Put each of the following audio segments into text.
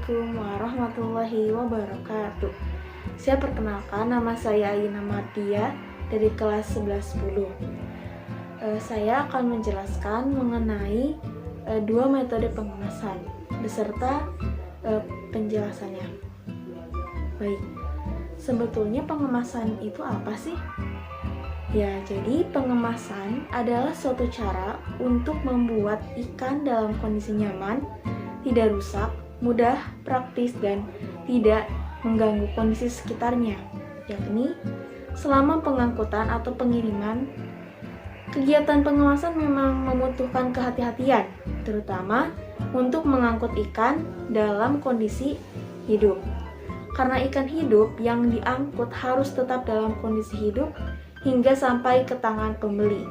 Assalamualaikum warahmatullahi wabarakatuh. Saya perkenalkan, nama saya Ayina Mardia dari kelas 1110. Saya akan menjelaskan mengenai dua metode pengemasan beserta penjelasannya. Baik, sebetulnya pengemasan itu apa sih? Ya, jadi pengemasan adalah suatu cara untuk membuat ikan dalam kondisi nyaman, tidak rusak, mudah, praktis, dan tidak mengganggu kondisi sekitarnya, yakni selama pengangkutan atau pengiriman. Kegiatan pengemasan memang membutuhkan kehati-hatian, terutama untuk mengangkut ikan dalam kondisi hidup. Karena ikan hidup yang diangkut harus tetap dalam kondisi hidup hingga sampai ke tangan pembeli.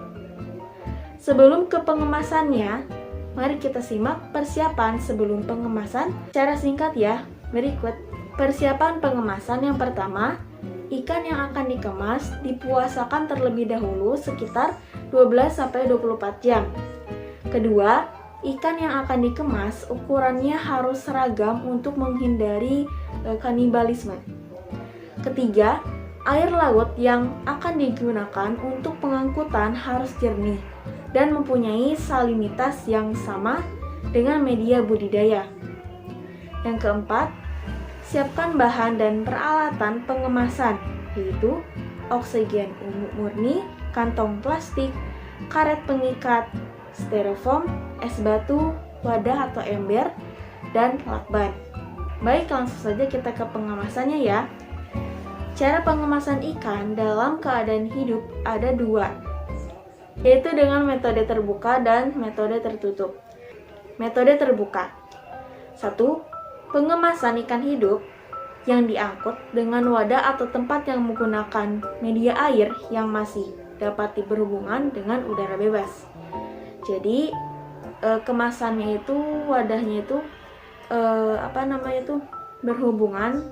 Sebelum ke pengemasannya, mari kita simak persiapan sebelum pengemasan secara singkat ya. Berikut persiapan pengemasan. Yang pertama, ikan yang akan dikemas dipuasakan terlebih dahulu sekitar 12-24 jam. Kedua, ikan yang akan dikemas ukurannya harus seragam untuk menghindari kanibalisme. Ketiga, air laut yang akan digunakan untuk pengangkutan harus jernih dan mempunyai salinitas yang sama dengan media budidaya. Yang keempat, siapkan bahan dan peralatan pengemasan, yaitu oksigen murni, kantong plastik, karet pengikat, styrofoam, es batu, wadah atau ember, dan lakban. Baik, langsung saja kita ke pengemasannya ya. Cara pengemasan ikan dalam keadaan hidup ada dua, yaitu dengan metode terbuka dan metode tertutup. Metode terbuka. 1. Pengemasan ikan hidup yang diangkut dengan wadah atau tempat yang menggunakan media air yang masih dapat berhubungan dengan udara bebas. Jadi kemasannya itu, wadahnya itu berhubungan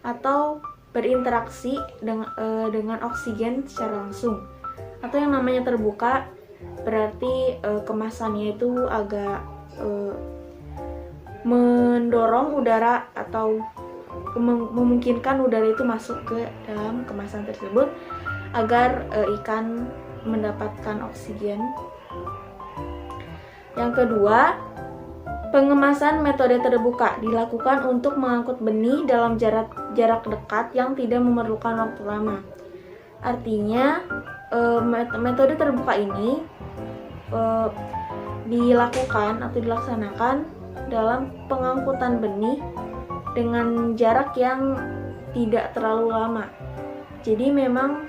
atau berinteraksi dengan oksigen secara langsung. Atau yang namanya terbuka berarti kemasannya itu agak mendorong udara atau memungkinkan udara itu masuk ke dalam kemasan tersebut agar ikan mendapatkan oksigen. Yang kedua, pengemasan metode terbuka dilakukan untuk mengangkut benih dalam jarak dekat yang tidak memerlukan waktu lama. Artinya, metode terbuka ini dilakukan atau dilaksanakan dalam pengangkutan benih dengan jarak yang tidak terlalu lama. Jadi memang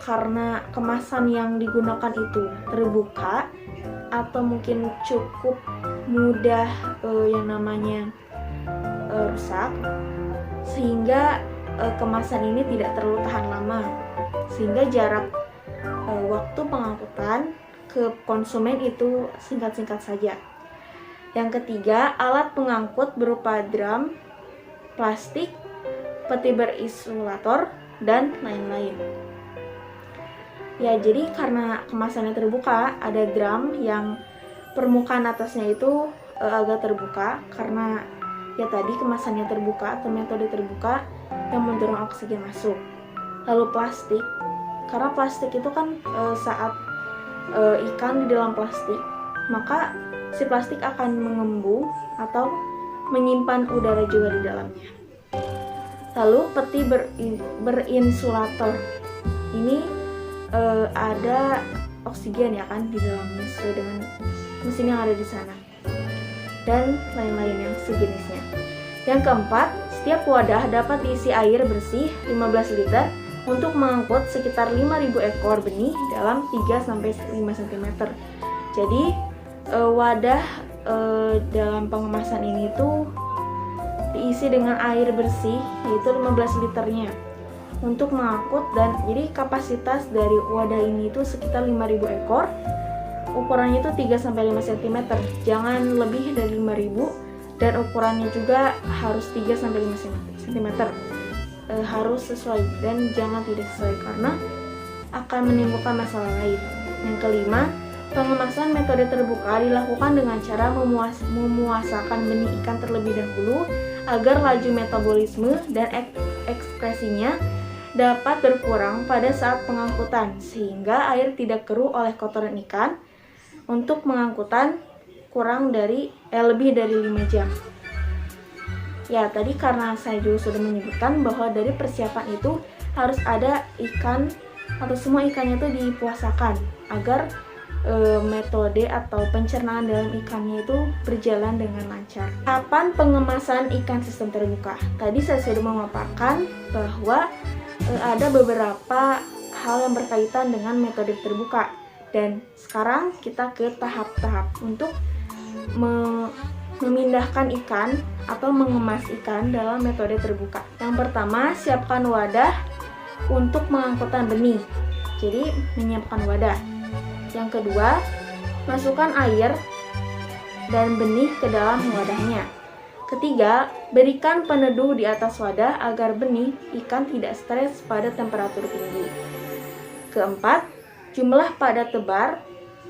karena kemasan yang digunakan itu terbuka atau mungkin cukup mudah yang namanya rusak, sehingga kemasan ini tidak terlalu tahan lama, sehingga jarak waktu pengangkutan ke konsumen itu singkat-singkat saja. Yang ketiga, alat pengangkut berupa drum, plastik, peti berisolator, dan lain-lain. Ya, jadi karena kemasannya terbuka, ada drum yang permukaan atasnya itu agak terbuka karena ya tadi kemasannya terbuka atau metode terbuka yang mendorong oksigen masuk. Lalu plastik, karena plastik itu kan saat ikan di dalam plastik, maka si plastik akan mengembung atau menyimpan udara juga di dalamnya. Lalu peti berinsulator, ini ada oksigen ya kan di dalamnya sesuai dengan mesin yang ada di sana, dan lain-lain yang sejenisnya. Yang keempat, setiap wadah dapat diisi air bersih 15 liter untuk mengangkut sekitar 5.000 ekor benih dalam 3-5 cm. Jadi wadah dalam pengemasan ini tuh diisi dengan air bersih, yaitu 15 liternya untuk mengangkut, dan jadi kapasitas dari wadah ini itu sekitar 5.000 ekor. Ukurannya itu 3-5 cm, jangan lebih dari 5.000, dan ukurannya juga harus 3-5 cm. Harus sesuai dan jangan tidak sesuai karena akan menimbulkan masalah lain. Yang kelima, Pengemasan metode terbuka dilakukan dengan cara memuasakan benih ikan terlebih dahulu agar laju metabolisme dan ekspresinya dapat berkurang pada saat pengangkutan, sehingga air tidak keruh oleh kotoran ikan. Untuk pengangkutan lebih dari 5 jam. Ya, tadi karena saya juga sudah menyebutkan bahwa dari persiapan itu harus ada ikan atau semua ikannya itu dipuasakan agar metode atau pencernaan dalam ikannya itu berjalan dengan lancar. Kapan pengemasan ikan sistem terbuka? Tadi saya sudah memaparkan bahwa ada beberapa hal yang berkaitan dengan metode terbuka, dan sekarang kita ke tahap-tahap untuk memindahkan ikan atau mengemas ikan dalam metode terbuka. Yang pertama, siapkan wadah untuk pengangkutan benih. Jadi, menyiapkan wadah. Yang kedua, masukkan air dan benih ke dalam wadahnya. Ketiga, berikan peneduh di atas wadah agar benih ikan tidak stres pada temperatur tinggi. Keempat, jumlah pada tebar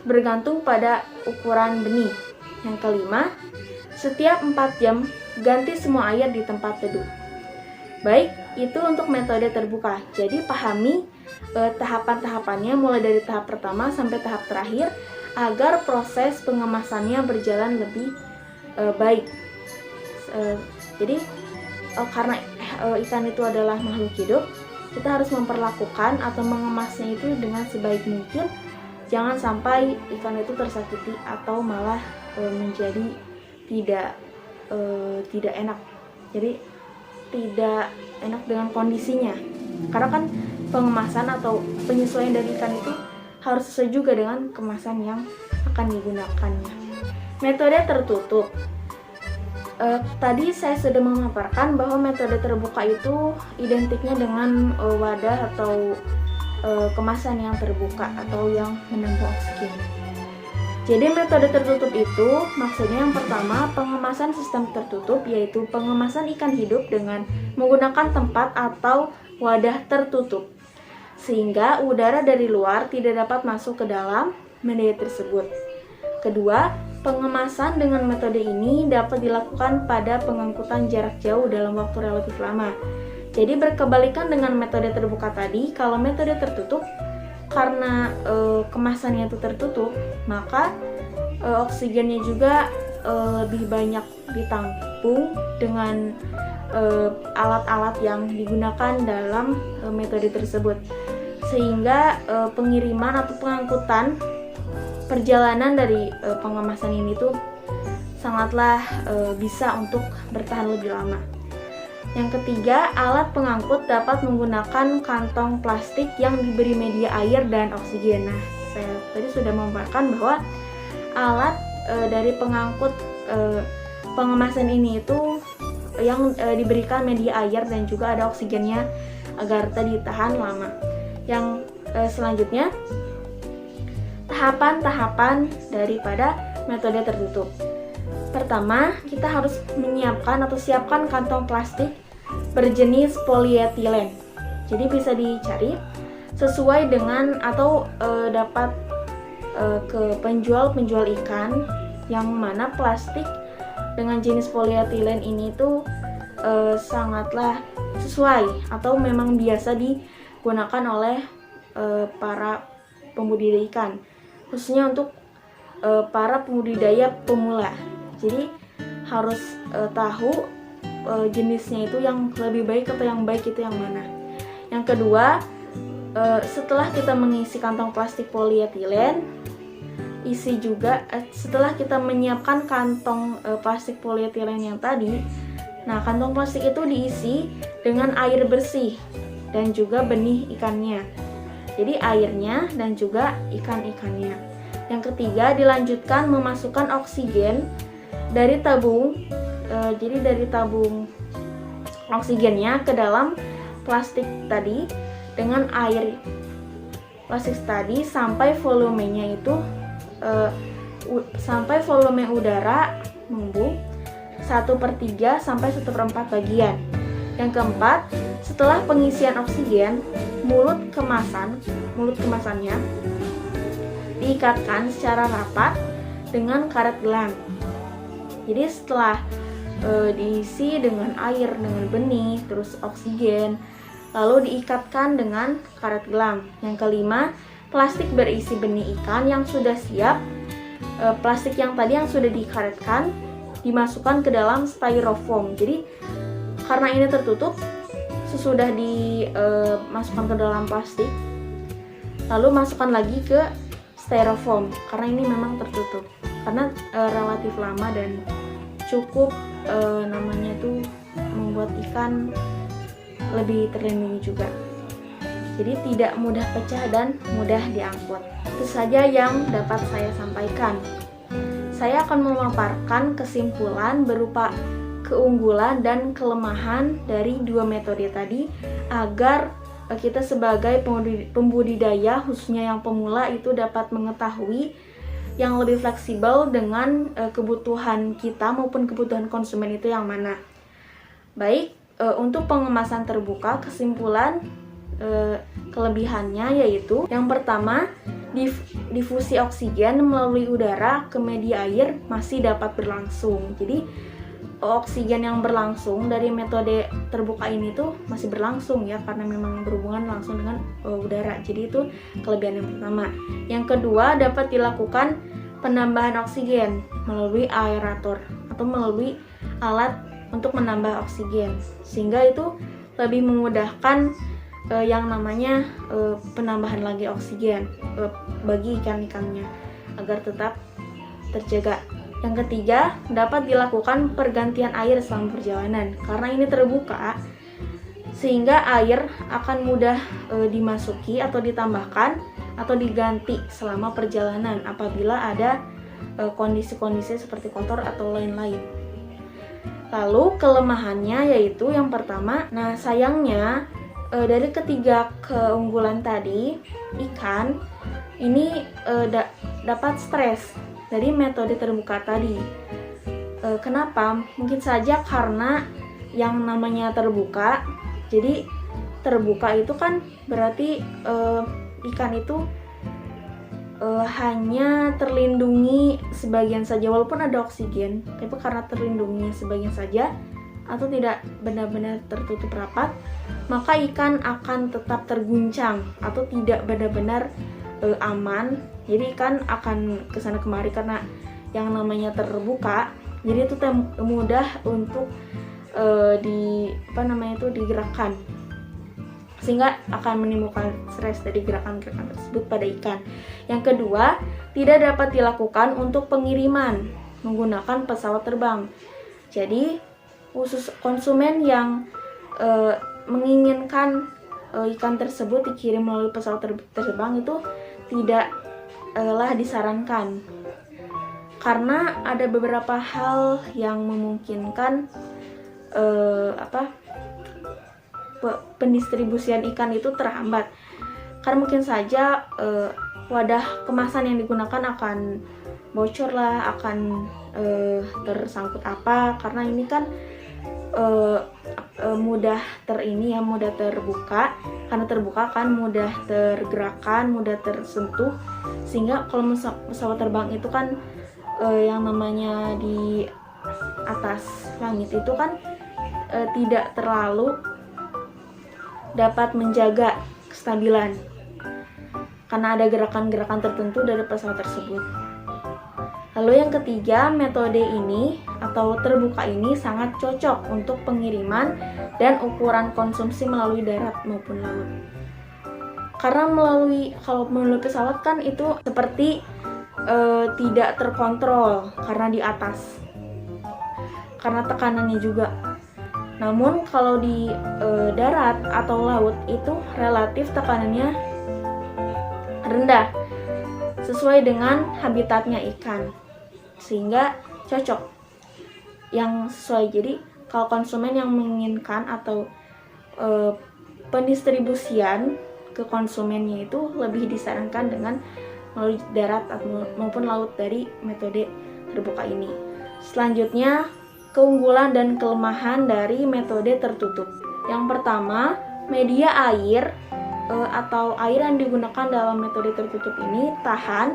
bergantung pada ukuran benih. Yang kelima, setiap 4 jam ganti semua air di tempat teduh. Baik, itu untuk metode terbuka. Jadi pahami tahapan-tahapannya mulai dari tahap pertama sampai tahap terakhir agar proses pengemasannya berjalan lebih baik. Jadi karena ikan itu adalah makhluk hidup, kita harus memperlakukan atau mengemasnya itu dengan sebaik mungkin. Jangan sampai ikan itu tersakiti atau malah menjadi tidak enak. Jadi tidak enak dengan kondisinya. Karena kan pengemasan atau penyesuaian dari ikan itu harus sesuai juga dengan kemasan yang akan digunakannya. Metode tertutup. Tadi saya sudah memaparkan bahwa metode terbuka itu identiknya dengan wadah atau kemasan yang terbuka atau yang menampung oksigen. Jadi metode tertutup itu maksudnya yang pertama pengemasan sistem tertutup, yaitu pengemasan ikan hidup dengan menggunakan tempat atau wadah tertutup sehingga udara dari luar tidak dapat masuk ke dalam media tersebut. Kedua, pengemasan dengan metode ini dapat dilakukan pada pengangkutan jarak jauh dalam waktu relatif lama. Jadi berkebalikan dengan metode terbuka tadi, kalau metode tertutup karena kemasannya itu tertutup, maka oksigennya juga lebih banyak ditampung dengan alat-alat yang digunakan dalam metode tersebut, sehingga pengiriman atau pengangkutan perjalanan dari pengemasan ini tuh sangatlah bisa untuk bertahan lebih lama. Yang ketiga, alat pengangkut dapat menggunakan kantong plastik yang diberi media air dan oksigen. Nah, saya tadi sudah memaparkan bahwa alat dari pengangkut pengemasan ini itu yang diberikan media air dan juga ada oksigennya agar tadi tahan lama. Yang selanjutnya, tahapan-tahapan daripada metode tertutup. Pertama, kita harus menyiapkan atau siapkan kantong plastik berjenis polietilen. Jadi bisa dicari sesuai dengan atau dapat ke penjual ikan yang mana plastik dengan jenis polietilen ini tuh sangatlah sesuai atau memang biasa digunakan oleh para pembudidaya ikan, khususnya untuk para pembudidaya pemula. Jadi harus tahu jenisnya itu yang lebih baik atau yang baik itu yang mana. Yang kedua, setelah kita mengisi kantong plastik polietilen, isi juga setelah kita menyiapkan kantong plastik polietilen yang tadi, nah kantong plastik itu diisi dengan air bersih dan juga benih ikannya. Jadi airnya dan juga ikan-ikannya. Yang ketiga, dilanjutkan memasukkan oksigen dari tabung. Jadi dari tabung oksigennya ke dalam plastik tadi dengan air plastik tadi sampai volumenya itu sampai volume udara membung 1/3 sampai 1/4 bagian. Yang keempat, setelah pengisian oksigen, mulut kemasannya diikatkan secara rapat dengan karet gelang. Jadi setelah diisi dengan air, dengan benih, terus oksigen, lalu diikatkan dengan karet gelang. Yang kelima, plastik berisi benih ikan yang sudah siap. Plastik yang tadi yang sudah dikaretkan dimasukkan ke dalam styrofoam. Jadi karena ini tertutup, sesudah dimasukkan ke dalam plastik, lalu masukkan lagi ke styrofoam karena ini memang tertutup. Karena relatif lama dan cukup namanya tuh membuat ikan lebih terlindungi juga. Jadi tidak mudah pecah dan mudah diangkut. Itu saja yang dapat saya sampaikan. Saya akan memaparkan kesimpulan berupa keunggulan dan kelemahan dari dua metode tadi agar kita sebagai pembudidaya, khususnya yang pemula, itu dapat mengetahui yang lebih fleksibel dengan kebutuhan kita maupun kebutuhan konsumen itu yang mana. Baik, untuk pengemasan terbuka, kesimpulan kelebihannya yaitu yang pertama, difusi oksigen melalui udara ke media air masih dapat berlangsung. Jadi oksigen yang berlangsung dari metode terbuka ini tuh masih berlangsung ya, karena memang berhubungan langsung dengan udara. Jadi itu kelebihan yang pertama. Yang kedua, dapat dilakukan penambahan oksigen melalui aerator atau melalui alat untuk menambah oksigen, sehingga itu lebih memudahkan yang namanya penambahan lagi oksigen bagi ikan-ikannya agar tetap terjaga. Yang ketiga, dapat dilakukan pergantian air selama perjalanan. Karena ini terbuka, sehingga air akan mudah dimasuki atau ditambahkan atau diganti selama perjalanan apabila ada kondisi-kondisi seperti kotor atau lain-lain. Lalu kelemahannya yaitu yang pertama, nah sayangnya dari ketiga keunggulan tadi, ikan ini dapat stres dari metode terbuka tadi. Kenapa? Mungkin saja karena yang namanya terbuka, jadi terbuka itu kan berarti ikan itu hanya terlindungi sebagian saja, walaupun ada oksigen, tapi karena terlindungi sebagian saja atau tidak benar-benar tertutup rapat, maka ikan akan tetap terguncang atau tidak benar-benar aman. Jadi ikan akan kesana kemari karena yang namanya terbuka, jadi itu mudah untuk digerakkan, sehingga akan menimbulkan stres dari gerakan-gerakan tersebut pada ikan. Yang kedua, tidak dapat dilakukan untuk pengiriman menggunakan pesawat terbang. Jadi khusus konsumen yang menginginkan ikan tersebut dikirim melalui pesawat terbang itu tidaklah disarankan, karena ada beberapa hal yang memungkinkan pendistribusian ikan itu terhambat. Karena mungkin saja wadah kemasan yang digunakan akan bocor lah, akan tersangkut apa, karena ini kan mudah terbuka. Karena terbuka kan mudah tergerakkan, mudah tersentuh, sehingga kalau pesawat terbang itu kan yang namanya di atas langit itu kan tidak terlalu dapat menjaga kestabilan karena ada gerakan-gerakan tertentu dari pesawat tersebut. Lalu yang ketiga, metode ini atau terbuka ini sangat cocok untuk pengiriman dan ukuran konsumsi melalui darat maupun laut. Karena kalau melalui pesawat kan itu seperti tidak terkontrol karena di atas, karena tekanannya juga. Namun kalau di darat atau laut itu relatif tekanannya rendah sesuai dengan habitatnya ikan, sehingga cocok yang sesuai. Jadi kalau konsumen yang menginginkan atau pendistribusian ke konsumennya itu lebih disarankan dengan melalui darat maupun laut dari metode terbuka ini. Selanjutnya, keunggulan dan kelemahan dari metode tertutup. Yang pertama, media air atau air yang digunakan dalam metode tertutup ini tahan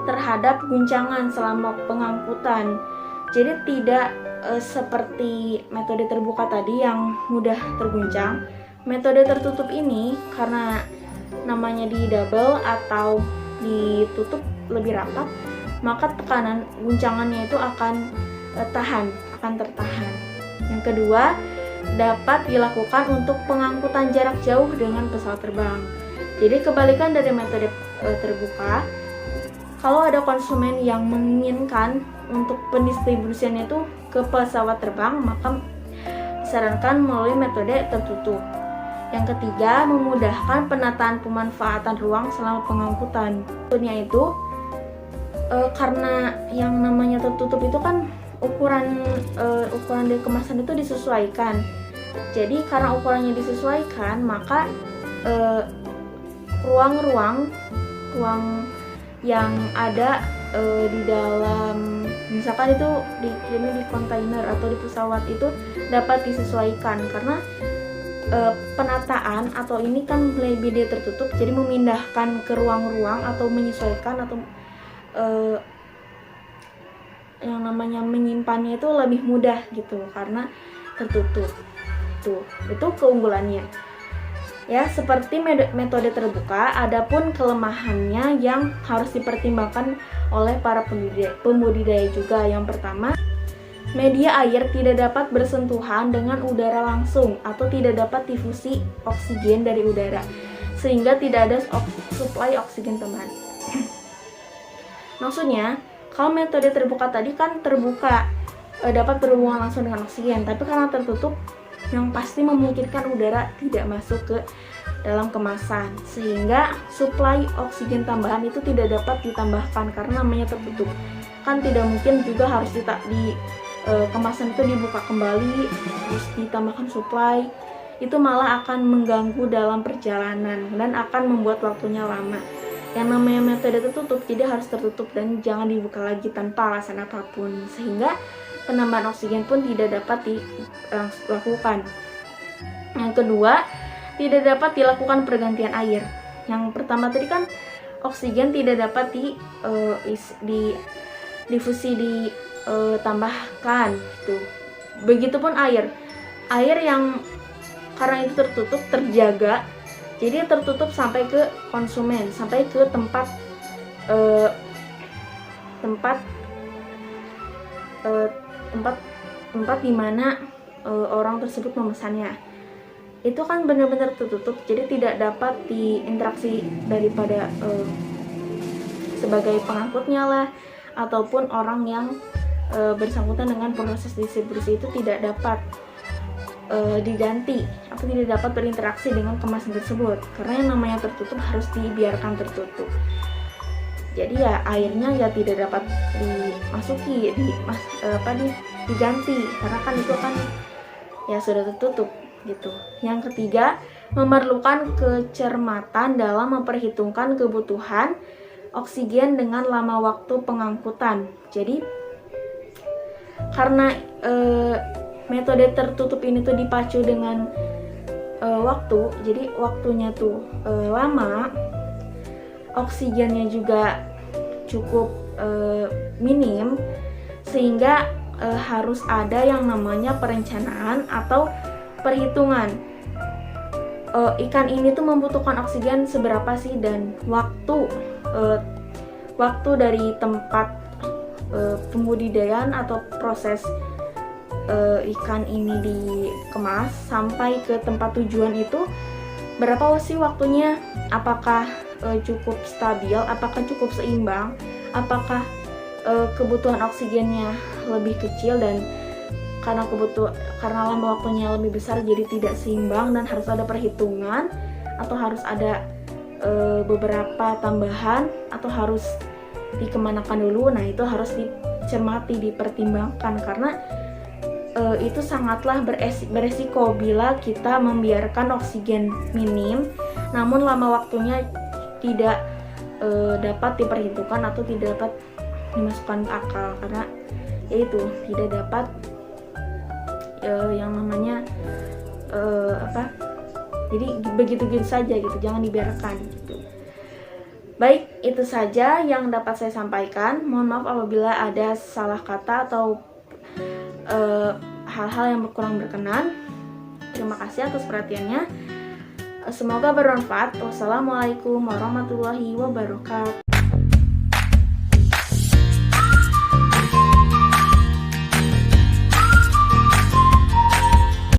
terhadap guncangan selama pengangkutan. Jadi tidak seperti metode terbuka tadi yang mudah terguncang. Metode tertutup ini karena namanya di double atau ditutup lebih rapat, maka tekanan guncangannya itu akan tertahan. Yang kedua, dapat dilakukan untuk pengangkutan jarak jauh dengan pesawat terbang. Jadi kebalikan dari metode terbuka, kalau ada konsumen yang menginginkan untuk pendistribusiannya itu ke pesawat terbang, maka disarankan melalui metode tertutup. Yang ketiga, memudahkan penataan pemanfaatan ruang selama pengangkutan. Contohnya itu karena yang namanya tertutup itu kan ukuran dari kemasan itu disesuaikan. Jadi karena ukurannya disesuaikan, maka ruang yang ada di dalam, misalkan itu dikirim di kontainer atau di pesawat, itu dapat disesuaikan karena penataan atau ini kan lebih dia tertutup, jadi memindahkan ke ruang-ruang atau menyesuaikan atau yang namanya menyimpannya itu lebih mudah gitu karena tertutup. Itu keunggulannya. Ya, seperti metode terbuka, adapun kelemahannya yang harus dipertimbangkan oleh para pembudidaya juga. Yang pertama, media air tidak dapat bersentuhan dengan udara langsung atau tidak dapat difusi oksigen dari udara, sehingga tidak ada suplai oksigen tambahan. Maksudnya, kalau metode terbuka tadi kan terbuka, dapat berhubungan langsung dengan oksigen, tapi karena tertutup, yang pasti memungkinkan udara tidak masuk ke dalam kemasan, sehingga suplai oksigen tambahan itu tidak dapat ditambahkan karena namanya tertutup. Kan tidak mungkin juga harus kemasan itu dibuka kembali terus ditambahkan suplai, itu malah akan mengganggu dalam perjalanan dan akan membuat waktunya lama. Yang namanya metode tertutup jadi harus tertutup dan jangan dibuka lagi tanpa alasan apapun, sehingga penambahan oksigen pun tidak dapat dilakukan. Yang kedua, tidak dapat dilakukan pergantian air. Yang pertama tadi kan oksigen tidak dapat difusi ditambahkan gitu. Begitupun air yang karena itu tertutup terjaga, jadi tertutup sampai ke konsumen, sampai ke tempat di mana orang tersebut memesannya. Itu kan benar-benar tertutup, jadi tidak dapat diinteraksi daripada sebagai pengangkutnya lah ataupun orang yang bersangkutan dengan proses distribusi, itu tidak dapat diganti atau tidak dapat berinteraksi dengan kemasan tersebut karena yang namanya tertutup harus dibiarkan tertutup. Jadi ya airnya ya tidak dapat dimasuki, diganti karena kan itu kan ya sudah tertutup gitu. Yang ketiga, memerlukan kecermatan dalam memperhitungkan kebutuhan oksigen dengan lama waktu pengangkutan. Jadi karena metode tertutup ini tuh dipacu dengan waktu, jadi waktunya tuh lama, oksigennya juga cukup minim, sehingga harus ada yang namanya perencanaan atau perhitungan. Ikan ini tuh membutuhkan oksigen seberapa sih, dan waktu dari tempat pembudidayaan atau proses ikan ini dikemas sampai ke tempat tujuan itu berapa sih waktunya, apakah cukup stabil, apakah cukup seimbang, apakah kebutuhan oksigennya lebih kecil dan karena lama waktunya lebih besar jadi tidak seimbang dan harus ada perhitungan atau harus ada beberapa tambahan atau harus dikemanakan dulu. Nah, itu harus dicermati, dipertimbangkan karena itu sangatlah beresiko bila kita membiarkan oksigen minim namun lama waktunya tidak dapat diperhitungkan atau tidak dapat dimasukkan ke akal, karena yaitu tidak dapat yang namanya Jadi begitu-gitu saja gitu, jangan dibiarkan gitu. Baik, itu saja yang dapat saya sampaikan. Mohon maaf apabila ada salah kata atau hal-hal yang kurang berkenan. Terima kasih atas perhatiannya. Semoga bermanfaat. Wassalamualaikum warahmatullahi wabarakatuh.